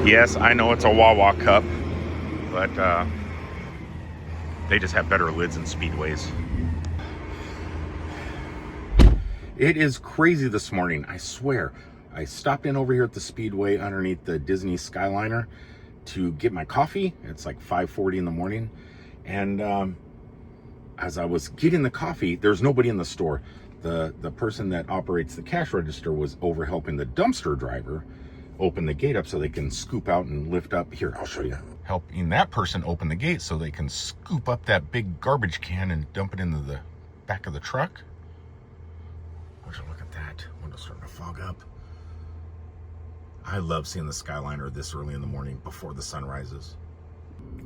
Yes, I know it's a Wawa cup, but they just have better lids and speedways. It is crazy this morning, I swear. I stopped in over here at the Speedway underneath the Disney Skyliner to get my coffee. It's like 5:40 in the morning. And as I was getting the coffee, there's nobody in the store. The person that operates the cash register was over helping the dumpster driver open the gate up so they can scoop out and lift up. Here, I'll show you. Helping that person open the gate so they can scoop up that big garbage can and dump it into the back of the truck. Would you look at that? Window's starting to fog up. I love seeing the Skyliner this early in the morning before the sun rises.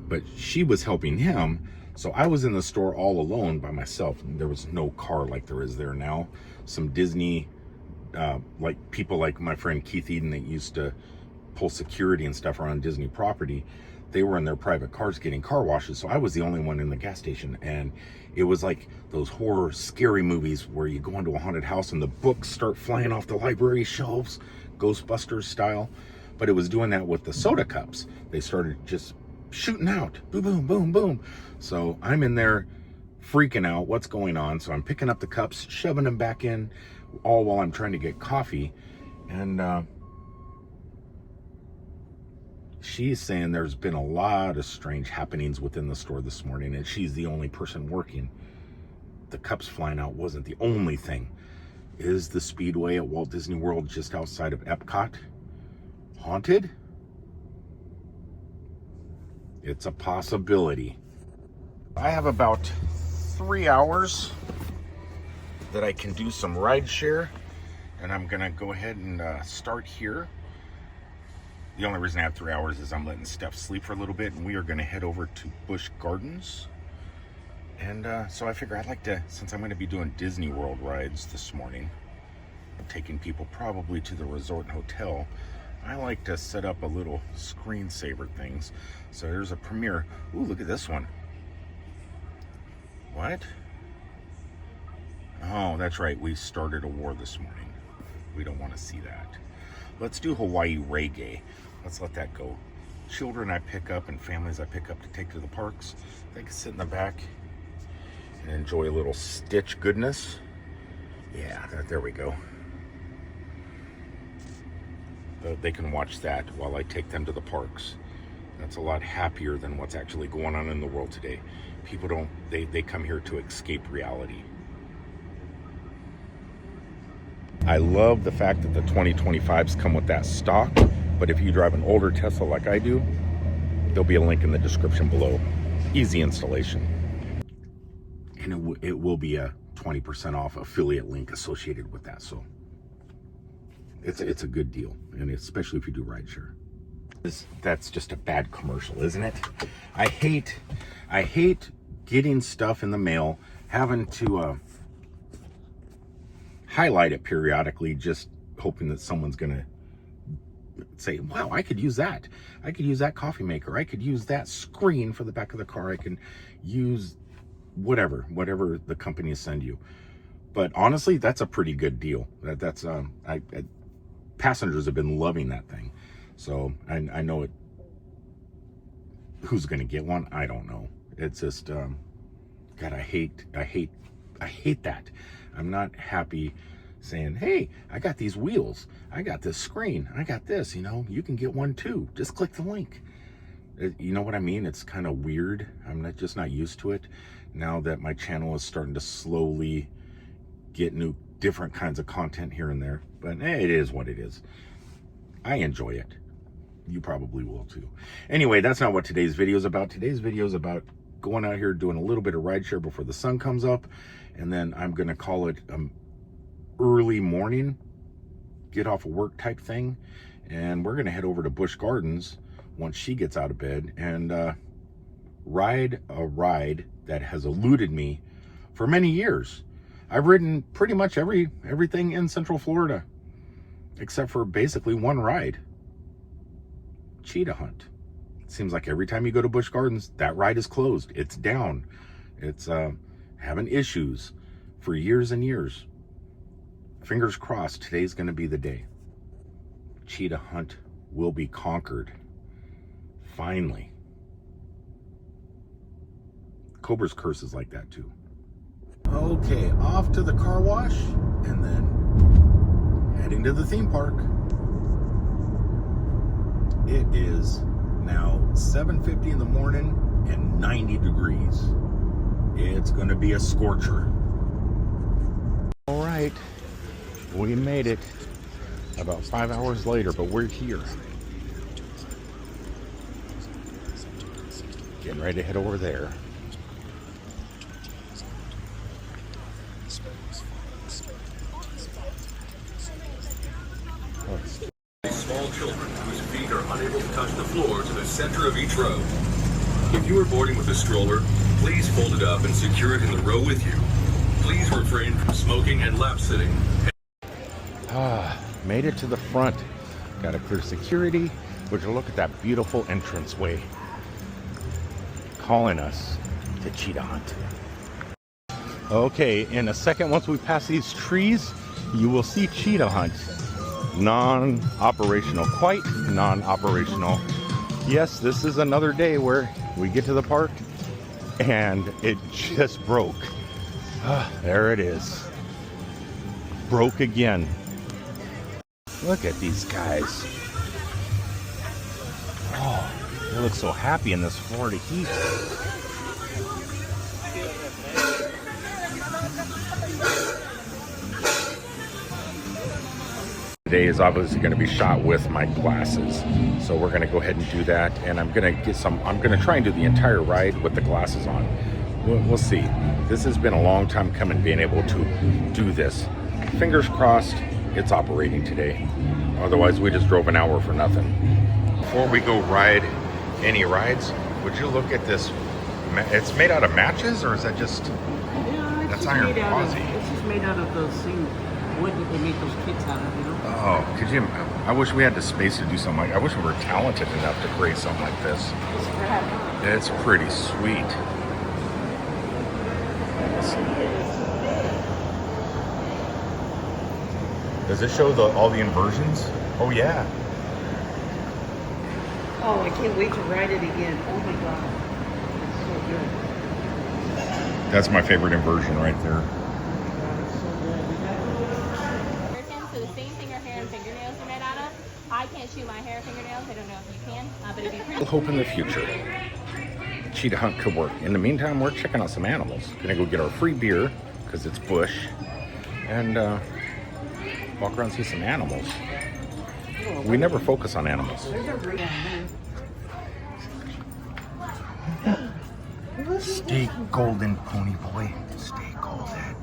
But she was helping him, so I was in the store all alone by myself. There was no car like there is there now. Some Disney, like people like my friend Keith Eden that used to pull security and stuff around Disney property, they were in their private cars getting car washes, so I was the only one in the gas station. And it was like those horror scary movies where you go into a haunted house and the books start flying off the library shelves, Ghostbusters style. But it was doing that with the soda cups. They started just shooting out, boom, boom, boom, boom. So I'm in there freaking out, what's going on? So I'm picking up the cups, shoving them back in, all while I'm trying to get coffee. And she's saying there's been a lot of strange happenings within the store this morning, and she's the only person working. The cups flying out wasn't the only thing. Is the Speedway at Walt Disney World just outside of Epcot haunted? It's a possibility. I have about 3 hours that I can do some ride share, and I'm gonna go ahead and start here. The only reason I have 3 hours is I'm letting Steph sleep for a little bit, and we are gonna head over to Busch Gardens. And so I figure I'd like to, since I'm gonna be doing Disney World rides this morning, I'm taking people probably to the resort and hotel, I like to set up a little screensaver things. So there's a premiere. Ooh, look at this one. What? Oh, that's right. We started a war this morning. We don't want to see that. Let's do Hawaii reggae. Let's let that go. Children I pick up and families I pick up to take to the parks, they can sit in the back and enjoy a little Stitch goodness. Yeah, there we go. They can watch that while I take them to the parks. That's a lot happier than what's actually going on in the world today. People don't, they come here to escape reality. I love the fact that the 2025s come with that stock, but if you drive an older Tesla like I do, there'll be a link in the description below. Easy installation. And it will be a 20% off affiliate link associated with that, so it's a good deal, and especially if you do rideshare. That's just a bad commercial, isn't it? I hate getting stuff in the mail, having to highlight it periodically, just hoping that someone's gonna say, wow, I could use that. I could use that coffee maker. I could use that screen for the back of the car. I can use whatever the companies send you. But honestly, that's a pretty good deal. That's passengers have been loving that thing. So I know it. Who's gonna get one? I don't know. It's just God, I hate that. I'm not happy saying, hey, I got these wheels, I got this screen, I got this, you can get one too. Just click the link. You know what I mean? It's kind of weird. I'm just not used to it now that my channel is starting to slowly get new different kinds of content here and there. But it is what it is. I enjoy it. You probably will too. Anyway, that's not what today's video is about. Today's video is about going out here doing a little bit of rideshare before the sun comes up, and then I'm gonna call it early morning, get off of work type thing, and we're gonna head over to Busch Gardens once she gets out of bed and ride a ride that has eluded me for many years. I've ridden pretty much everything in Central Florida, except for basically one ride. Cheetah hunt. It seems like every time you go to Busch Gardens, that ride is closed. It's down. It's having issues for years and years. Fingers crossed, today's going to be the day. Cheetah hunt will be conquered. Finally. Cobra's curse is like that too. Okay, off to the car wash and then heading to the theme park. It is now 7:50 in the morning and 90 degrees. It's going to be a scorcher. All right, we made it about 5 hours later, but we're here. Getting ready to head over there. Small children whose feet are unable to touch the floor to the center of each row. If you are boarding with a stroller, please fold it up and secure it in the row with you. Please refrain from smoking and lap sitting. Made it to the front. Got to clear security. Would you look at that beautiful entranceway calling us to Cheetah Hunt. Okay, in a second, once we pass these trees, you will see Cheetah Hunt. Non-operational, quite non-operational. Yes, this is another day where we get to the park and it just broke. There it is. Broke again. Look at these guys. Oh, they look so happy in this Florida heat. Today is obviously going to be shot with my glasses, so we're going to go ahead and do that. And I'm going to try and do the entire ride with the glasses on. We'll see. This has been a long time coming, being able to do this. Fingers crossed it's operating today. Otherwise, we just drove an hour for nothing. Before we go ride any rides, would you look at this? It's made out of matches, or is that just? Yeah, that's iron posi. It's just made out of those same wood that they make those kits out of, you know? Oh, could you? I wish we had the space to do something like. I wish we were talented enough to create something like this. It's pretty sweet. Does it show all the inversions? Oh yeah. Oh, I can't wait to ride it again. Oh my god. It's so good. That's my favorite inversion right there. So the same thing our hair and fingernails are made out of. I can't shoot my hair and fingernails. I don't know if you can, but it'd be pretty. Hope in the future Cheetah Hunt could work. In the meantime, we're checking out some animals. Gonna go get our free beer because it's Busch, and walk around and see some animals. We never focus on animals. Stay golden, pony boy. Stay golden.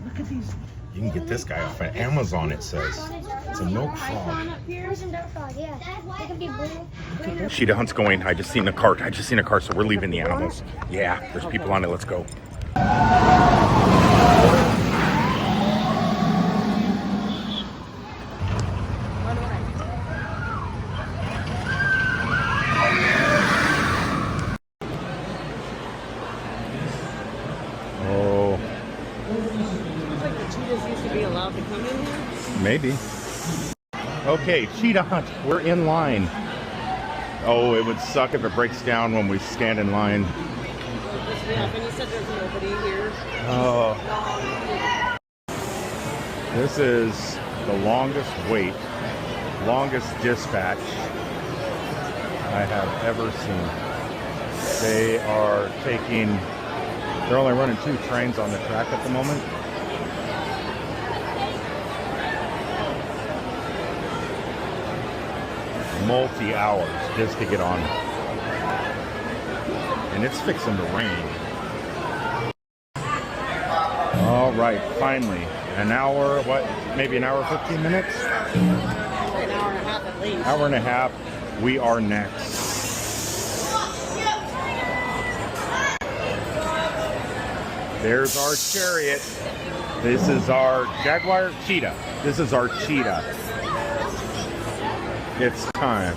Look at these. You can get this guy off of Amazon, it says. It's a milk frog. Here's a milk frog, yeah. It could be blue. Cheetah Hunt's going. I just seen a cart, so we're leaving the animals. Yeah, there's people on it. Let's go. Oh. Looks like the cheetahs used to be allowed to come in here. Maybe. Okay, Cheetah Hunt, we're in line. Oh, it would suck if it breaks down when we stand in line. Yeah, and you said there's nobody here. Oh. This is the longest wait, longest dispatch I have ever seen. They're only running 2 trains on the track at the moment. Multi-hours just to get on. And it's fixing to rain. All right, finally. An hour, maybe an hour, 15 minutes? An hour and a half at least. Hour and a half. We are next. There's our chariot. This is our Jaguar Cheetah. This is our Cheetah. It's time.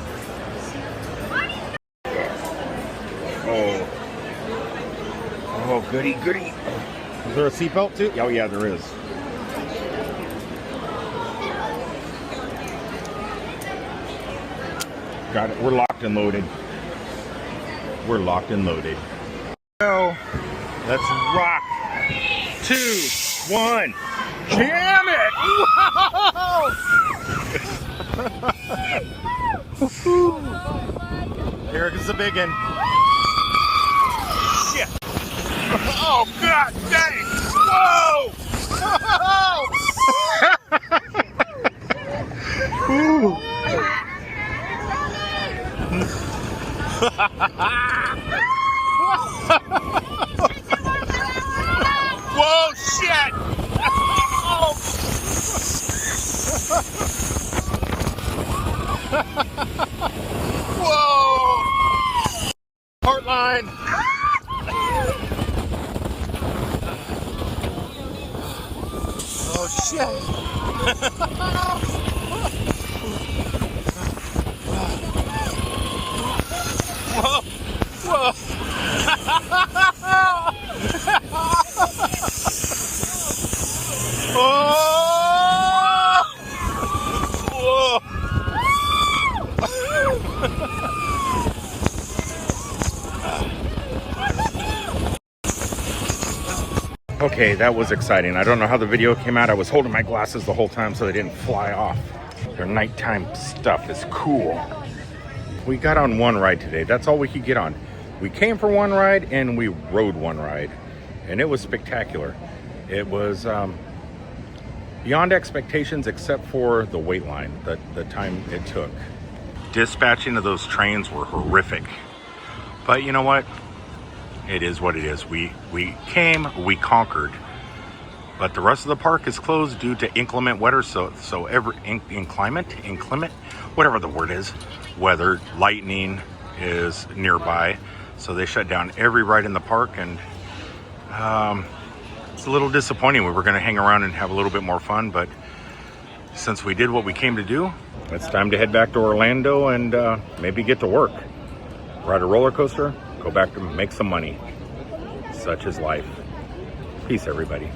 Oh, goody, goody. Is there a seatbelt too? Oh yeah, there is. Got it. We're locked and loaded. We're locked and loaded. So, let's rock. 2, 1. Jam it! Whoa! Here comes the big one. Shit! Oh God! Dang! Whoa! Ooh. Whoa! Shit! Oh. Whoa! Heartline! Oh shit! Whoa! Whoa! Oh! Whoa! Okay, that was exciting. I don't know how the video came out. I was holding my glasses the whole time so they didn't fly off. Their nighttime stuff is cool. We got on one ride today. That's all we could get on. We came for one ride and we rode one ride. And it was spectacular. It was beyond expectations except for the wait line, the time it took. Dispatching of those trains were horrific. But you know what? It is what it is. We came, we conquered. But the rest of the park is closed due to inclement weather. So every inclement, whatever the word is, weather, lightning is nearby. So they shut down every ride in the park, and it's a little disappointing. We were going to hang around and have a little bit more fun, but since we did what we came to do, it's time to head back to Orlando and maybe get to work. Ride a roller coaster, go back to make some money. Such is life. Peace, everybody.